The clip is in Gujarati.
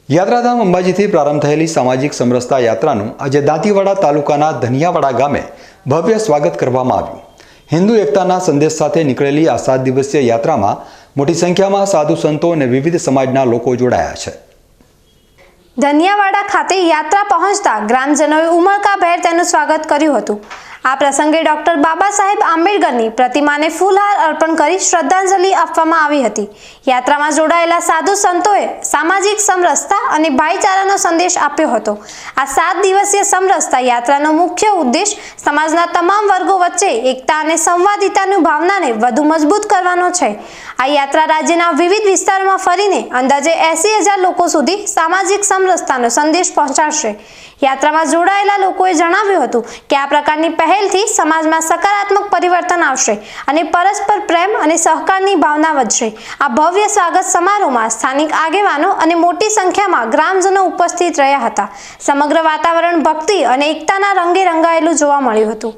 યાત્રાધામ અંબાજીથી પ્રારંભ થયેલી સામાજિક સમરસતા યાત્રાનું આજે દાંતીવાડા તાલુકાના ધનિયાવાડા ગામે ભવ્ય સ્વાગત કરવામાં આવ્યું। હિન્દુ એકતાના સંદેશ સાથે નીકળેલી આ 7 દિવસીય યાત્રામાં મોટી સંખ્યામાં સાધુ સંતો અને વિવિધ સમાજના લોકો જોડાયા છે। ધનિયાવાડા ખાતે યાત્રા પહોંચતા ગ્રામજનોએ ઉમળકાભેર તેનું સ્વાગત કર્યું હતું। આ પ્રસંગે ડોક્ટર બાબા સાહેબ આંબેડકરની પ્રતિમાને ફૂલહાર અર્પણ કરી શ્રદ્ધાંજલિ આપવામાં આવી હતી। યાત્રામાં જોડાયેલા સાધુ સંતોએ સામાજિક સમરસતા અને ભાઈચારાનો સંદેશ આપ્યો હતો। આ 7 દિવસીય સમરસતા યાત્રાનો મુખ્ય ઉદ્દેશ સમાજના તમામ વર્ગો વચ્ચે એકતા અને સંવાદિતાની ભાવનાને વધુ મજબૂત કરવાનો છે। આ યાત્રા રાજ્યના વિવિધ વિસ્તારોમાં ફરીને અંદાજે 80,000 લોકો સુધી સામાજિક સમરસતાનો સંદેશ પહોંચાડશે। યાત્રામાં જોડાયેલા લોકોએ જણાવ્યું હતું કે આ પ્રકારની પહેલથી સમાજમાં સકારાત્મક પરિવર્તન આવશે અને પરસ્પર પ્રેમ અને સહકારની ભાવના વધશે। આ ભવ્ય સ્વાગત સમારોહમાં સ્થાનિક આગેવાનો અને મોટી સંખ્યામાં ગ્રામજનો ઉપસ્થિત રહ્યા હતા। સમગ્ર વાતાવરણ ભક્તિ અને એકતાના રંગે રંગાયેલું જોવા મળ્યું હતું।